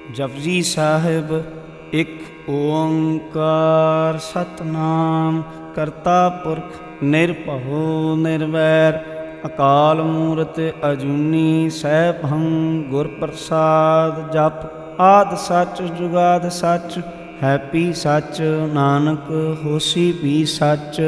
ਜਪਜੀ ਸਾਹਿਬ ਇੱਕ ਓੰਕਾਰ ਸਤਨਾਮ ਕਰਤਾ ਪੁਰਖ ਨਿਰਭਉ ਨਿਰਵੈਰ ਅਕਾਲ ਮੂਰਤ ਅਜੂਨੀ ਸੈਭੰ ਗੁਰ ਪ੍ਰਸਾਦ ਜਪ ਆਦਿ ਸੱਚ ਜੁਗਾਦਿ ਸੱਚ ਹੈਪੀ ਸੱਚ ਨਾਨਕ ਹੋਸੀ ਵੀ ਸੱਚ।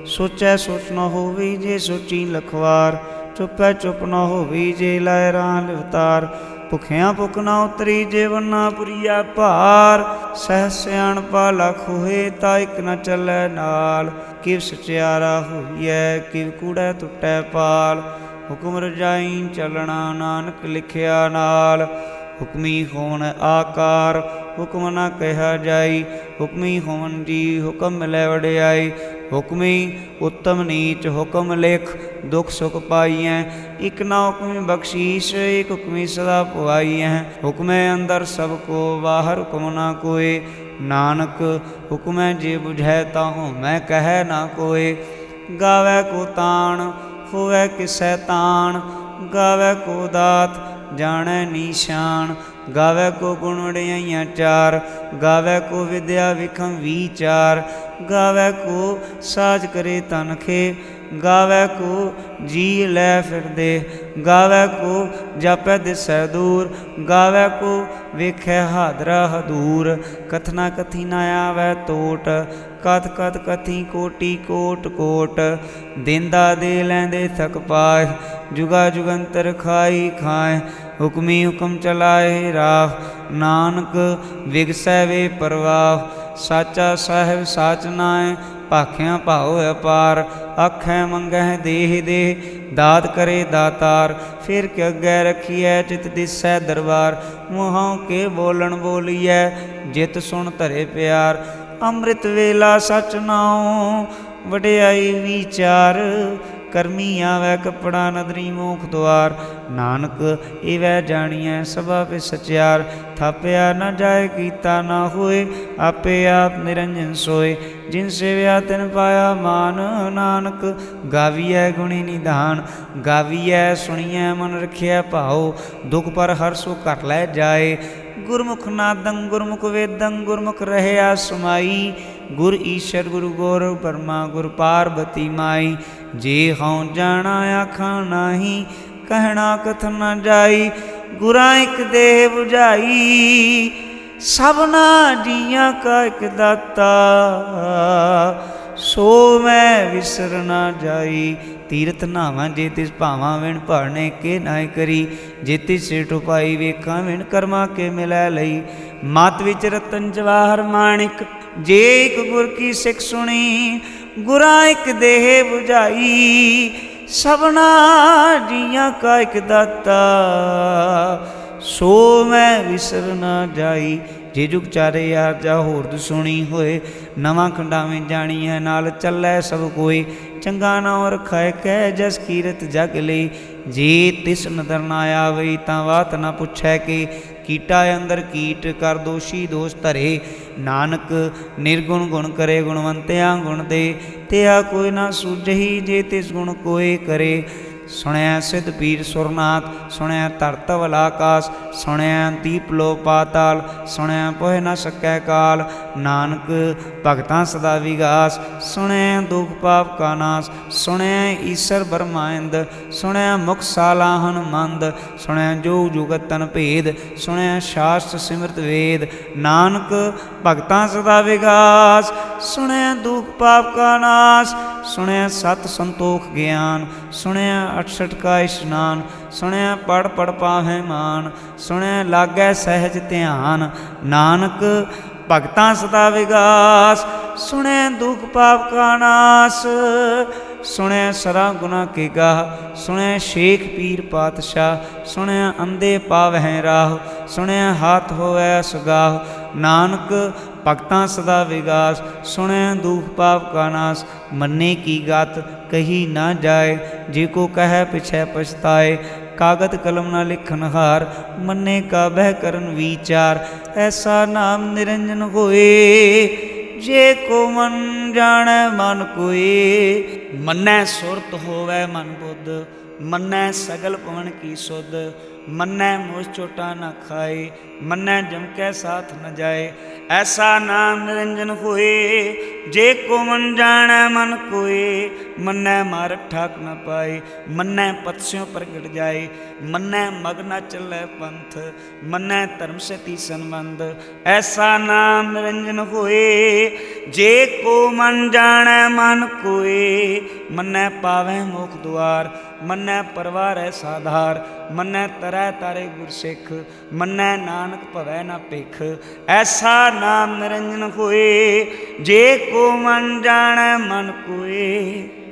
ਸੋਚੈ ਸੋਚ ਨ ਹੋਵੀ ਜੇ ਸੋਚੀ ਲਖਵਾਰ ਚੁੱਪੈ ਚੁੱਪ ਨ ਹੋਵੀ ਜੇ ਲਾਇ ਰਾਂ ਲਿਵਤਾਰ ਭੁਖਿਆਂ ਭੁਖ ਨਾ ਉਤਰੀ ਜੇ ਵਰਨਾ ਪੁਰੀਆ ਭਾਰ ਸਹਿ ਸਿਆਣਪਾ ਲਖ ਹੋਏ ਤਾ ਇਕ ਨ ਚੱਲੈ ਨਾਲ ਕਿਵ ਸਚਿਆਰਾ ਹੋਈਐ ਕਿਵ ਕੂੜੈ ਟੁੱਟੈ ਪਾਲ ਹੁਕਮ ਰਜਾਈ ਚੱਲਣਾ ਨਾਨਕ ਲਿਖਿਆ ਨਾਲ ਹੁਕਮੀ ਹੋਵਨ ਆਕਾਰ ਹੁਕਮ ਨਾ ਕਿਹਾ ਜਾਈ ਹੁਕਮੀ ਹੋਵਨ ਜੀ ਹੁਕਮ ਮਿਲੈ ਵਡਿਆਈ ਹੁਕਮੀ ਉੱਤਮ ਨੀਚ ਹੁਕਮ ਲਿਖ ਦੁਖ ਸੁਖ ਪਾਈਐ ਇਕ ਨਾ ਹੁਕਮੀ ਬਖਸ਼ੀਸ਼ ਇਕ ਹੁਕਮੀ ਸਦਾ ਪੁਆਈਐ ਹੁਕਮੈ ਅੰਦਰ ਸਭ ਕੋ ਬਾਹਰ ਹੁਕਮ ਨਾ ਕੋਏ ਨਾਨਕ ਹੁਕਮੈ ਜੇ ਬੁਝੈ ਤਾਹੂ ਮੈਂ ਕਹਿ ਨਾ ਕੋਏ ਗਾਵੈ ਕੋ ਤਾਣ ਹੋਵੈ ਕਿਸੈ ਤਾਣ ਗਾਵੈ ਕੋ ਦਾਤ ਜਾਣੈ ਨੀਸ਼ਾਨ ਗਾਵੈ ਕੋ ਗੁਣ ਵਡਿਆਈਆਂ ਚਾਰ ਗਾਵੈ ਕੋ ਵਿਦਿਆ ਵਿਖਮ ਵੀਚਾਰ ਗਾਵੈ ਕੋ ਸਾਜ ਕਰੇ ਤਨਖੇ ਗਾਵੈ ਕੋ ਜੀ ਲੈ ਫਿਰਦੇ ਗਾਵੈ ਕੋ ਜਾਪੈ ਦਿਸੈ ਦੂਰ ਗਾਵੈ ਕੋ ਵੇਖੈ ਹਾਦਰਾ ਹਦੂਰ ਕਥਨਾ ਕਥੀ ਨਾ ਆਵੈ ਟੋਟ ਕਥ ਕਥ ਕਥੀ ਕੋਟੀ ਕੋਟ ਕੋਟ ਦੇਂਦਾ ਦੇ ਲੈਂਦੇ ਥਕ ਪਾਏ ਜੁਗਾ ਜੁਗੰਤਰ ਖਾਈ ਖਾਏ ਹੁਕਮੀ ਹੁਕਮ ਚਲਾਏ ਰਾਹ ਨਾਨਕ ਵਿਗਸੈ ਵੇ ਪਰਵਾਹ ਸਾਚਾ ਸਾਹਿਬ ਸਾਚ ਨਾਏ ਭਾਖਿਆਂ ਭਾਉ ਅਪਾਰ ਆਖੈ ਮੰਗਹਿ ਦੇਹ ਦੇ ਦਾਤ ਕਰੇ ਦਾਤਾਰ ਫਿਰ ਕਿ ਅੱਗੇ ਰਖੀਐ ਚਿਤ ਦਿਸੈ ਦਰਬਾਰ ਮੂੰਹੋਂ ਕੇ ਬੋਲਣ ਬੋਲੀਐ ਜਿਤ ਸੁਣ ਧਰੇ ਪਿਆਰ ਅੰਮ੍ਰਿਤ ਵੇਲਾ ਸਚ ਨਾਉ ਵਡਿਆਈ ਵਿਚਾਰ ਕਰਮੀ ਆਵੈ ਕੱਪੜਾ ਨਦਰੀ ਮੋਖ ਦੁਆਰ ਨਾਨਕ ਇਵੈ ਜਾਣੀਐ ਸਭਾ ਪੇ ਸਚਿਆਰ ਥਾਪਿਆ ਨਾ ਜਾਏ ਕੀਤਾ ਨਾ ਹੋਏ ਆਪੇ ਆਪ ਨਿਰੰਜਨ ਸੋਏ ਜਿਨ ਸੇਵਿਆ ਤਿਨ ਪਾਇਆ ਮਾਨ ਨਾਨਕ ਗਾਵੀਐ ਗੁਣੀ ਨਿਧਾਨ ਗਾਵੀਐ ਸੁਣੀਐ ਮਨ ਰਖਿਆ ਭਾਉ ਦੁਖ ਪਰ ਹਰ ਸੋ ਕਰ ਲੈ ਜਾਏ ਗੁਰਮੁਖ ਨਾਦੰ ਗੁਰਮੁਖ ਵੇਦੰ ਗੁਰਮੁਖ ਰਹਿਆ ਸਮਾਈ ਗੁਰ ਈਸ਼ਰ ਗੁਰੂ ਗੋਰ ਬਰਮਾ ਗੁਰ ਪਾਰਬਤੀ ਮਾਈ ਜੇ ਹਉ ਜਾਣਾ ਆਖਾਂ ਨਾਹੀ ਕਹਿਣਾ ਕਥਨ ਨ ਜਾਈ ਗੁਰਾਂ ਇਕ ਦੇਹ 부ਝਾਈ ਸਭਨਾ ਜੀਆਂ ਕਾ ਇਕ ਦਾਤਾ ਸੋ ਮੈਂ ਵਿਸਰ ਨਾ ਜਾਈ ਤੀਰਥ ਨਾਵਾਂ ਜੇ ਤਿਸ ਭਾਵਾਂ ਵਿਣ ਭਾਣੇ ਕੇ ਨਾਇ ਕਰੀ ਜੇ ਤਿਸ ਸਿਰ ਟੁਪਾਈ ਵੇਖਾਂ ਵਿਣ ਕਰਮਾ ਕੇ ਮਿਲੈ ਲਈ ਮਤ ਵਿੱਚ ਰਤਨ ਜਵਾਹਰ ਮਾਣਿਕ ਜੇ ਇਕ ਗੁਰ ਕੀ ਸਿੱਖ ਸੁਣੀ ਗੁਰਾਂ ਇਕ ਦੇਹ 부ਝਾਈ ਸਭਨਾ ਜੀਆਂ ਕਾ ਇਕ ਦਾਤਾ ਸੋ ਮੈਂ ਵਿਸਰ ਨਾ ਜਾਈ ਜੇ ਜੁਗ ਚਾਰੇ ਯਾਰ ਜਾ ਹੋਰਦ ਸੁਣੀ ਹੋਏ ਨਵਾਂ ਖੰਡਾਵੇਂ ਜਾਣੀ ਹੈ ਨਾਲ ਚੱਲੈ ਸਭ ਕੋਈ ਚੰਗਾ ਨਾਉ ਰਖਾਇ ਕਹਿ ਜਸ ਕੀਰਤ ਜਗ ਲਈ ਜੇ ਤਿਸ ਨਦਰ ਨਾ ਆਵਈ ਤਾਂ ਬਾਤ ਨਾ ਪੁੱਛੈ ਕਿ ਕੀਟਾ ਅੰਦਰ ਕੀਟ ਕਰ ਦੋਸ਼ੀ ਦੋਸ਼ ਧਰੇ ਨਾਨਕ ਨਿਰਗੁਣ ਗੁਣ ਕਰੇ ਗੁਣਵੰਤਿਆਂ ਗੁਣ ਦੇ ਤਿਆ ਕੋਈ ਨਾ ਸੂਝਹੀ ਜੇ ਤਿਸ ਗੁਣ ਕੋਏ ਕਰੇ ਸੁਣਿਆ ਸਿੱਧ ਪੀਰ ਸੁਰਨਾਥ ਸੁਣਿਆ ਧਰਤਵਲ ਆਕਾਸ ਸੁਣਿਆ ਦੀਪ ਲੋ ਪਾਤਾਲ ਸੁਣਿਆ ਪੋਹਿ ਨਾ ਸਕੈ ਕਾਲ ਨਾਨਕ ਭਗਤਾਂ ਸਦਾ ਵਿਗਾਸ ਸੁਣਿਆ ਦੁਖ ਪਾਪ ਕਾ ਨਾਸ ਸੁਣਿਆ ਈਸ਼ਰ ਬਰਮਾਇੰਦ ਸੁਣਿਆ ਮੁਖ ਸਾਲਾਹਨ ਮੰਦ ਸੁਣਿਆ ਜੋ ਜੁਗਤ ਤਨ ਭੇਦ ਸੁਣਿਆ ਸ਼ਾਸਤਰ ਸਿਮਰਤ ਵੇਦ ਨਾਨਕ ਭਗਤਾਂ ਸਦਾ ਵਿਗਾਸ ਸੁਣਿਆ ਦੁਖ ਪਾਪ ਕਾ ਨਾਸ ਸੁਣਿਆ ਸਤ ਸੰਤੋਖ ਗਿਆਨ ਸੁਣਿਆ 68 ਕਾ ਇਸ਼ਨਾਨ ਸੁਣਿਆ ਪੜ ਪੜ ਪਾਵੈ ਮਾਨ ਸੁਣਿਆ ਲਾਗੈ ਸਹਿਜ ਧਿਆਨ ਨਾਨਕ ਭਗਤਾਂ ਸਦਾ ਵਿਗਾਸ ਸੁਣਿਆ ਦੁਖ ਪਾਪ ਕਾ ਨਾਸ ਸੁਣਿਆ ਸਰਾ ਗੁਨਾ ਕੇ ਗਾਹ ਸੁਣਿਆ ਸ਼ੇਖ ਪੀਰ ਪਾਤਸ਼ਾਹ ਸੁਣਿਆ ਅੰਧੇ ਪਾਵਹਿ ਰਾਹ ਸੁਣਿਆ ਹੱਥ ਹੋਵੈ ਸੁਗਾਹ ਨਾਨਕ ਭਗਤਾਂ ਸਦਾ ਵਿਗਾਸ ਸੁਣਿਆ ਦੁਖ ਪਾਪ ਕਾ ਨਾਸ ਮੰਨੇ ਕੀ ਗਤ ਕਹੀ ਨਾ ਜਾਏ ਜੇ ਕੋ ਕਹਿ ਪਿਛੈ ਪਛਤਾਏ ਕਾਗਦ ਕਲਮ ਨਾ ਲਿਖਨ ਹਾਰ ਮੰਨੇ ਕਾ ਬਹਿ ਕਰਨ ਵਿਚਾਰ ਐਸਾ ਨਾਮ ਨਿਰੰਜਨ ਹੋਏ ਜੇ ਕੋ ਮਨ ਜਾਣੈ ਮਨ ਕੋਏ ਮੰਨੈ ਸੁਰਤ ਹੋਵੈ ਮਨ ਬੁੱਧ ਮੰਨੈ ਸਗਲ ਭਵਨ ਕੀ ਸੁਧ मन्नै मोह चोटा न खाए, मन्नै जम कै साथ न जाए। ऐसा नाम निरंजन होए, जे को मन जानै मन कोए। मन्नै मार्ग ठाक न पाए, मन्नै पथस्यों प्रगट जाए। मन्नै मग न चलै पंथ, मन्नै धर्म सती संबंध। ऐसा नाम निरंजन होए, जे को मन जानै मन कोए। मन्नै पावै मोख द्वार, मन्नै परवारै साधार। मन्नै तरै तारे गुर सिख, मन्नै नानक भवै न भिख। ऐसा नाम निरंजन होए, जे को मन जानै मन कोए।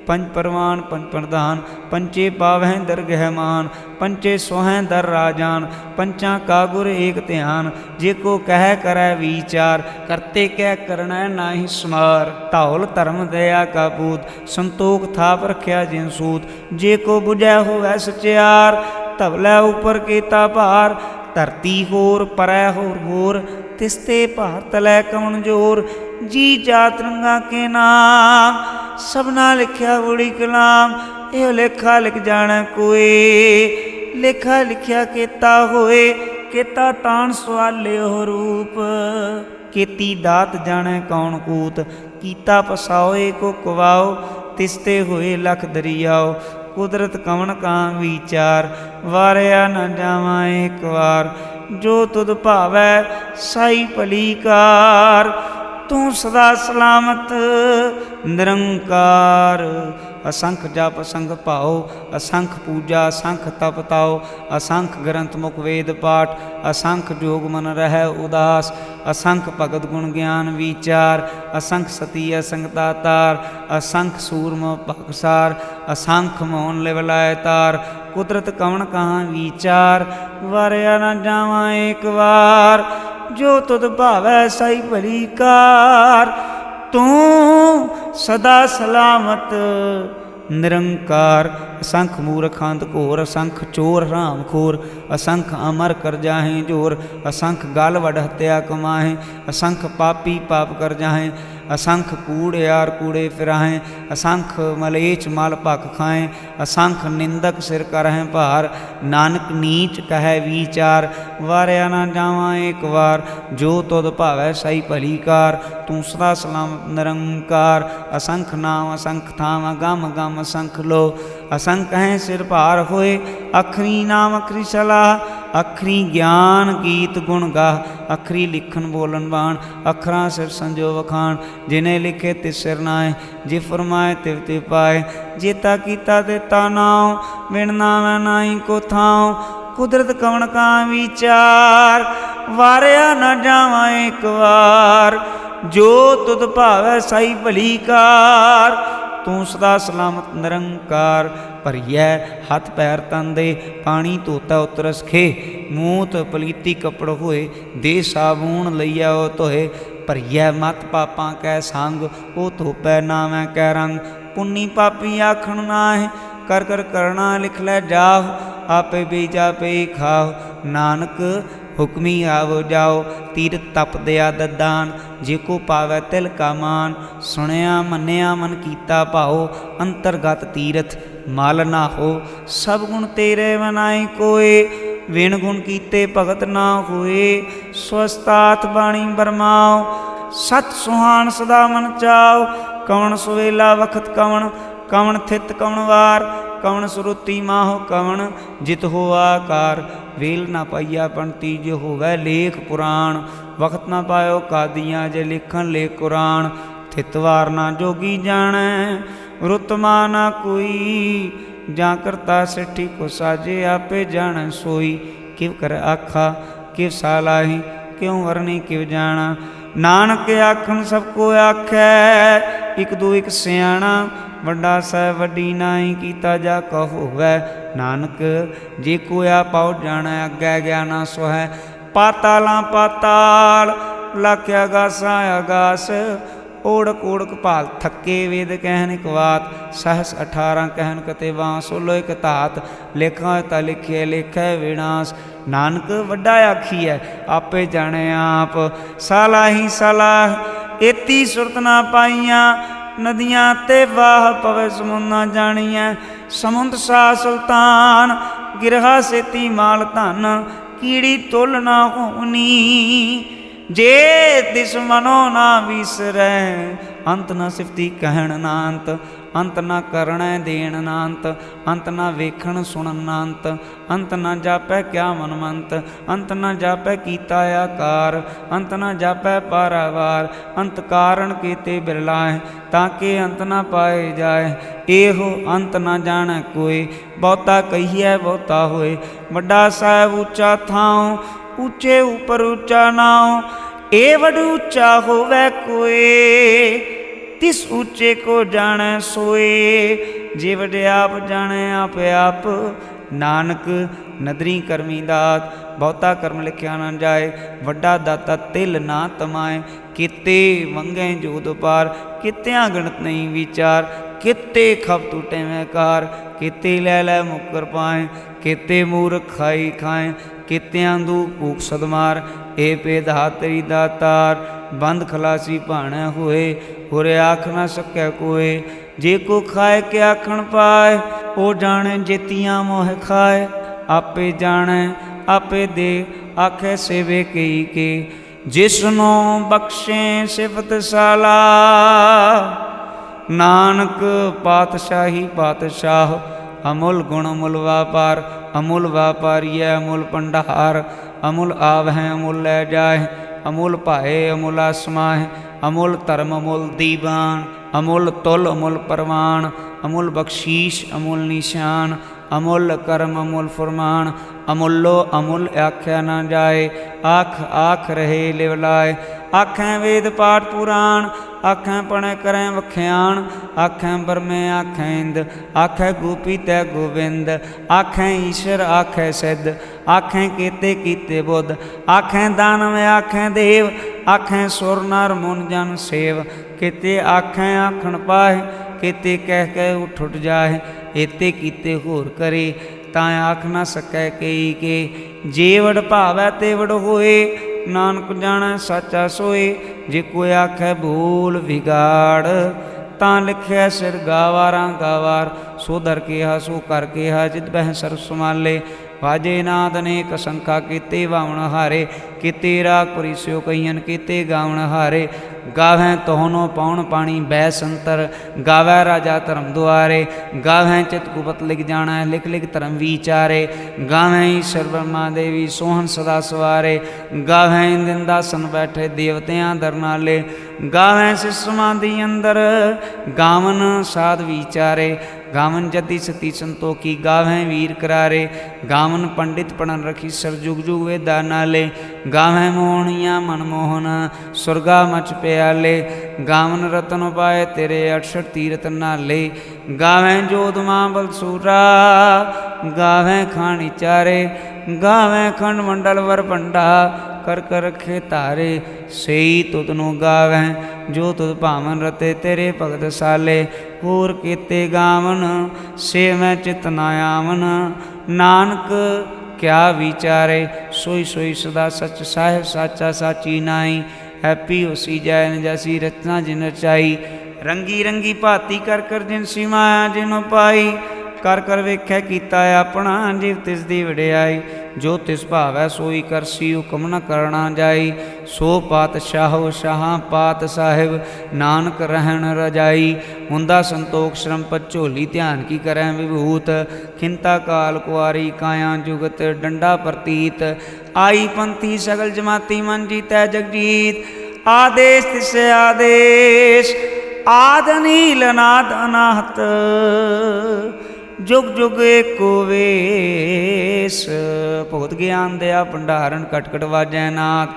पंच परवान पंच प्रधान, पंचे पावै दरगह मान। पंचे सोहै दर राजान, पंचा का गुर एक ध्यान। जे को कह करै विचार, करते कै करना नाहि समार। धौल धर्म दया का पूत, संतोख थाप रखिया जिन सूत। जे को बुझै होवै सचियार, धवलै उपर कीता भार। धरती होर परै होर होर, तिसते भार तलै कवन जोर। जी जात रंगा के नाम, सबना लिखिया बड़ी कलाम। यो लेखा लिख जाने कोई, लेखा लिखिया केता होए। केता तान सवाले हो रूप, केती दात जाने कौन कूत। कीता पसाओ को कुवाओ, तिसते होए लख दरियाओ। कुदरत कवन का विचार, वारिया न जावा एक बार। जो तुद भावै साई भली कार, तू सदा सलामत निरंकार। असंख जप असंख भाओ, असंख पूजा असंख तप ताओ। असंख ग्रंथ मुख वेद पाठ, असंख जोग मन रहै उदास। असंख भगत गुण ज्ञान विचार, असंख सती असंख दातार। असंख सूरम भगसार, असंख मोहन लिव लाए तार। कुदरत कवन कहाँ विचार, वारिया न जावा एक बार। जो तुद भावै साई भली कार, तू सदा सलामत निरंकार। असंख मूर्ख अंध घोर, असंख चोर राम खोर। असंख अमर कर जाहें जोर, असंख गाल वड हत्या कमाहें। असंख पापी पाप कर जाहें, असंख कूड़ियार कूड़े फिराहें। असंख मलेच मल भख खाएं, असंख निंदक सिर करहें भार। नानक नीच कहे विचार, वारिया न जावा एक बार। जो तुद भावै साई भली कार, तू सदा सलामत निरंकार। असंख नाम असंख थाम, गम गम असंख लो। असंख हैं सिर भार होए, अखरी नाम अखरी सलाह। अखरी ज्ञान गीत गुण गाह, अखरी लिखन बोलन बाण। अखरां सिर संजो वखाण, जिन्हें लिखे तिस सिर नाए। जे फरमाए तिव तिव पाए, जेता कीता देता नाउ। बिन नामै नाई को थाउ, कुदरत कवन का विचार। वारिया न जावा एक बार, जो तुद भावै साई भली कार। तू सदा सलामत निरंकार। भरियै हथ पैर तन दे, पानी धोता उतरस खे। मूत पलीती कपड़ होए, दे साबून लईया ओ धोए। भरियै मत पापां कै संग, ओ धोपै नावै कै रंग। पुन्नी पापी आखण नाहि, कर कर करना लिख लै जाओ। आपे बीजा पे खाओ, नानक हुक्मी आवो जाओ। तीरथ तप दया ददान, जे को पावै तिल का मान। सुनिया मन्निया मन कीता भाओ, अंतरगत तीरथ मल ना हो। सब गुण तेरे मनाई कोय, विण गुण कीते भगत ना होए। स्वस्तात बाणी बरमाओ, सत सुहान सदा मन चाओ। कवन सुवेला वखत कवन, कवन थित कवन वार। कवन सुरुति माहो कवन, जित हो आकार। वेल ना पाइया पंती, जो होवै लेख पुराण। वक्त ना पायो कादियाँ, जे लिखन ले कुरान। थितवार ना जोगी जानै, रुतमा ना कोई। जा करता सिठी को साजे, आपे जानै सोई। किव कर आखा किव सालाही, क्यों वरनी किव जाना। नानक आखन सबको आखै, एक दो एक सियाणा। वड्डा साहिब वड्डी नाई, कीता जा कहो होवै। नानक जे कोया पाओ जाना, अग्गै ज्ञाना सोहै। पातालां पाताल, लाख्या गासा आगास। ओढ़क ओढ़क भाल थके, वेद कहन एक बात। सहस 18 कहन कते बांस, सोलो एक तात। लेखा ता लिखे लेखै विनाश। नानक वड्डा आखिए, आपे जाने आप। सालाही सलाह, एती सुरत ना पाइयां। नदियाँ ते वाह पवे समुंद ना जानिया। समुंद शाह सुल्तान, गिरहा सेती माल धन कीड़ी तुल ना होनी। जे तिस मनो ना विसरै अंत न सिफती कहण ना अंत। अंत न करण देण ना अंत। अंत न वेखण सुणन ना अंत। अंत न जापै क्या मनमंत। अंत न जापै कीता आकार। अंत न जापै पारावार। अंत कारण केते बिरलाए ताके अंत न पाए जाए। एहो अंत न जाणै कोय बहुता कहिए बहुता होए। वड्डा साहिब ऊँचा थाओ ऊँचे ऊपर ऊँचा नाओ। ए वड ऊँचा होवै कोय तिस ऊँचे को जाने सोए। जे वडे आप जाने आप आप नानक नदरी करमी दात। बहुता कर्म लिखिया न जाए वड्डा दाता तिल ना तमाए। किते मंगे जोद पार कित्या गणत नहीं विचार। किते खप टूटे में कार किते लै लै मुकर पाए। किते मूर्ख खाई खाए कित्या दू भूख सदमार। ए पेधा तेरी दातार बंद खलासी भाणे होए। होरे आख न सकै कोय जे को खाए के आखण पाए। ओ जाने जेतियां मोह खाए आपे जाने आपे दे आखे सेवे कई के। जिसनो बख्शे सिफत साला नानक पातशाही पातशाह। अमुल गुण अमुल व्यापार अमुल व्यापारी अमुल भंडार। अमुल आवह अमुल लै जाए अमुल भाए अमुल आसमाह। अमुल धर्म अमुल दीवान अमुल तुल अमुल परवान। अमुल बख्शीश अमुल निशान अमुल कर्म अमुल फरमान। अमुलो अमुल आख्या न जाए आख आख रहे लिवलाए। आखें वेद पाठ पुराण आखें पढ़े करें वख्याण। आखें बरमे आखें इंद आखें गोपी तै गोविंद। आखें ईश्वर आखें सिद्ध आखें केते कीते बुद्ध। आखें दानव आखें देव आखें सुर नर मुन जन सेव। केते आखें आखण पाए केते कह के उठ उठ जाए। एते कीते होर करे तां आख न सकै कई के। जे वड भावै ते वड होए नानक जाणै साचा सोए। जे कोई आखै भूल विगाड़ तां लिखिया सिर गावारां गावार। सो दर केहा सो कर केहा जित बह सर्व संभाले। वाजे नाद अनेक असंखा केते वावण हारे। केते राग परिस्यो कहियन केते गावण हारे। गावैं तोहनो पौण पाणी बै संतर। गावै राजा धर्म दुआरे। गावैं चित कुपत लिख जाणै लिख लिख धर्म विचारे। गावैं ईश्वर ब्रह्मा देवी सोहन सदा सवारे। गावैं इंदासन बैठे देवतियां दर नाले। गावैं सिस समाधि अंदर गावन साध विचारे। गावन जति सती संतोखी गावैं वीर करारे। गावन पंडित पढ़न रखी सर जुग जुग वेदा नाले। गावैं मोहनिया मनमोहन सुरगा मच प्याले। गावन रतन पाए तेरे 68 तीरथ नाले। गावैं जोध मां बलसूरा गावैं खानी चारे। गावैं खंड मंडल वर भंडा कर कर रखे तारे। सही तुदनु गावैं जो तुद भावन रते तेरे भगत साले। होर केते गावन से मैं चित ना आवन। नानक क्या विचारे सोई सोई सदा सच साहिब साचा साची नाई। हैप्पी होसी जैन जैसी रचना जिन रचाई। रंगी रंगी भाती कर कर जिन सी माया जिन पाई। कर कर वेख्या कीता अपना जिव तिस दी वडियाई। जो तिस भावै सोई करसी हुकम न करना जाई। सो पातशाहो शाहां पात साहिब नानक रहन रजाई। हुंदा संतोख श्रम पत झोली ध्यान की करै विभूत। खिंता काल कुआरी काया जुगत डंडा प्रतीत। आई पंथी सगल जमाती मन जीतै जगजीत। आदेश तिसे आदेश आद नील अनाद अनाहत। जुग जुग एको वेश। भुगत ज्ञान दया भंडारण कट कट वाजै नाथ।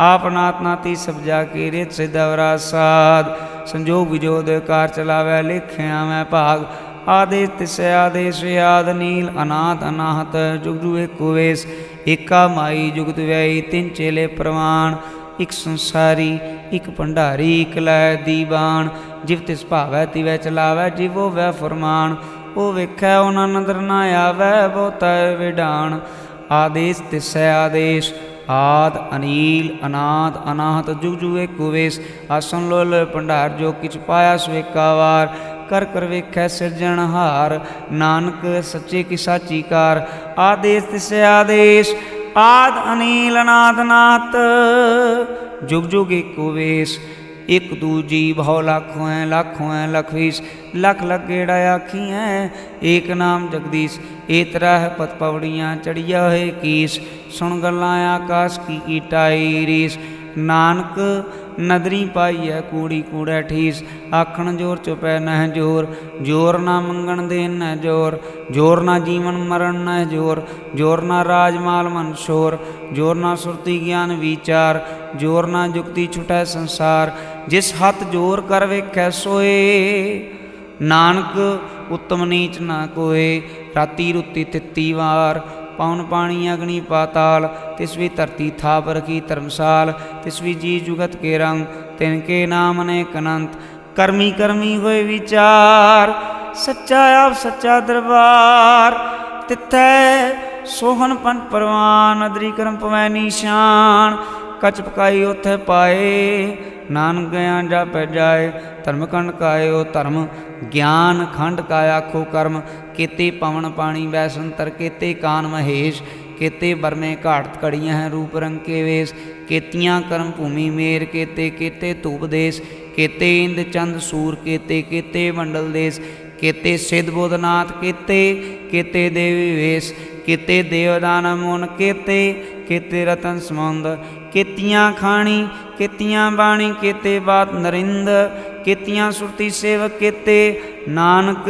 आप नाथ नाती सब जाके रेत सिद्धवरा साध। संजोग विजोद कार चलावै लिखिया मैं भाग। आदेश तिसै आदेश आद नील अनाथ अनाहत। जुग जुग एको वेश एका माई जुगत व्याई। तिन चेले प्रवाण एक संसारी एक भंडारी एक लै दीवान। जिव तिस भावै तिवै चलावै जिवो वै फरमान। ओ वेखै उना नदर ना आवै बहुता विडान। आदेश तिसै आदेश आद अनील अनाद अनाहत। जुग जुग एको वेश आसन लोल भंडार जो किछ पाया सो एका वार। कर कर वेखै सिरजनहार। नानक सच्चे की साची कार, आदेश तिसै आदेश, आद अनील अनाथ नाथ, जुग जुग एको वेश। एक दूजी भाव लाखों है, लाखों है लख वीस, लख लख गेड़ा आखी है, एक नाम जगदीश। ए तरह पत पवड़ियाँ चढ़िया है कीस, सुन गल्लां आकाश की टाई रीस। नानक नदरी पाई है कूड़ी कूड़ै ठीस, आखण जोर चुपै नह जोर, जोर ना मंगण देन न जोर, जोर ना जीवन मरण न जोर, जोर ना राजमाल मन शोर, जोर ना सुरती ज्ञान विचार, जोर ना जुक्ति छुटै संसार। जिस हथ जोर कर वेखै सोए, नानक उत्तम नीच ना कोय। राती रुती तित्ती वार, पवन पानी अग्नि पाताल, तिसवी धरती थाप रखी धर्मसाल। तिसवी जी जुगत के रंग, तिनके नाम अनेक अनंत। कर्मी कर्मी होए विचार, सच्चा आप सच्चा दरबार। तिथै सोहन पंथ परवान, अदरी करम पवै निशान। कच पकाई उथ पाए, नानक गया जापै जाए। धर्म खंड कायो धर्म, ज्ञान खंड का आखो कर्म। केते पवन पानी वैसंतर, केते कान महेश। केते बरमे घाट कड़ियाँ हैं रूप रंग के वेश। केतियाँ कर्म भूमि मेर, केते केते धूप देश। केते इंद चंद सूर, केते केते मंडल देश। केते सिद्ध बोधनाथ, केते केते देवी वेश। केते देवदान मुन, केते केते रतन समुंद। केतियाँ खाणी केतियाँ बाणी, केते बात नरिंद। केतियाँ सुरती सेवक, केते नानक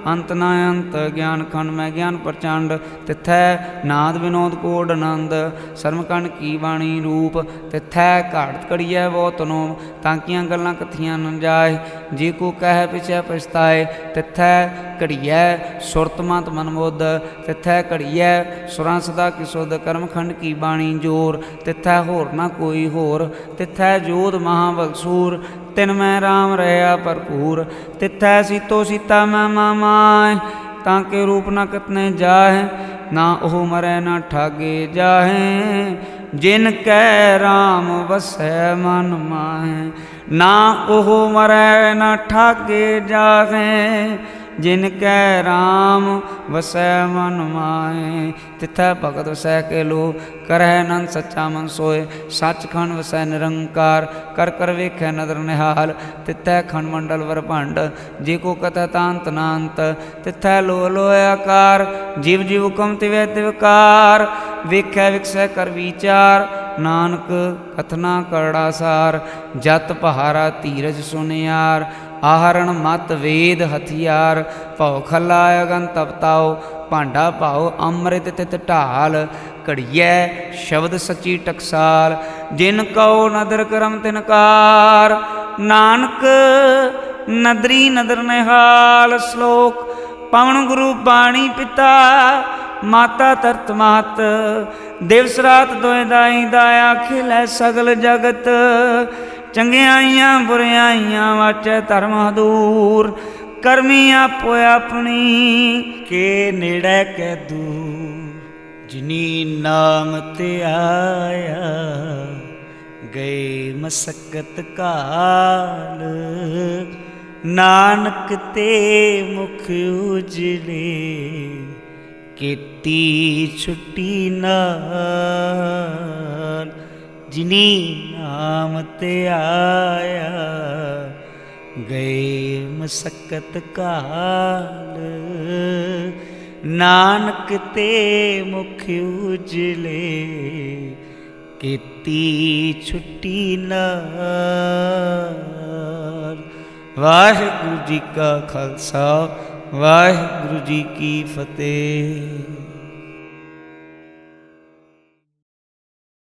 अंत न अंत। ज्ञान खंड में ज्ञान प्रचंड, तिथै नाद विनोद कोड आनंद। सरमकंड की बाणी रूप, तिथै घाट कड़िया बहुत नोम। तांकियाँ गल्लां कथियां न जाए, जे को कह पिछै पछताए। तिथै घड़िया सुरत मत मन बुद्ध, तिथै घड़िया सुरां सदा किसुद। कर्मखंड की बाणी जोर, तिथै होर ना कोई होर। तिथै जोध महाबलसूर, तिन मैं राम रहा भरपूर। तिथै सीतो सीता मैं मामाय, ताके रूप न कितने जाहे। ना ओह मरै ना ठागे जाहे, जिन कै राम वसै मन माहे। ना ओह मरै ना ठागे जाहे, जिन कै राम वसै मन माहे। तिथै भगत वसै के लो, करह नंद सच्चा मन सोए। सचखंड वसै निरंकार, कर कर वेखै नदर निहाल। तिथै खंड मंडल वर भंड, जे को कथै तांत नांत। तिथै लो लो आकार, जीव जीव हुकम तिवै तिवकार। वेखै विकसै कर विचार, नानक कथना करड़ा सार। जत पहारा धीरज सुनियार, आहरण मत वेद हथियार। भौ खला अगन तपताओ, भांडा भाओ अमृत तित ढाल। घड़िया शब्द सच्ची टकसाल, जिन कहो नदर करम तिनकार। नानक नदरी नदर निहाल। श्लोक पवन गुरु बाणी पिता, माता तरत मात। दिवस रात दोए दाई दाया, खिलै सगल जगत। चंगियाइयां बुरियाइयां वाचै धर्म हदूर। करमी आपो अपनी, के नेड़ै कै दूर। जिनी नाम ते आया, गए मसक्कत काल। नानक ते मुख उजले, केती छुट्टी नाल। जिनी नाम ते आया, गए मसक्कत काल। नानक ते मुख उजले, केती छुट्टी नाल। वाहिगुरु जी का खालसा, वाहिगुरु जी की फतेह।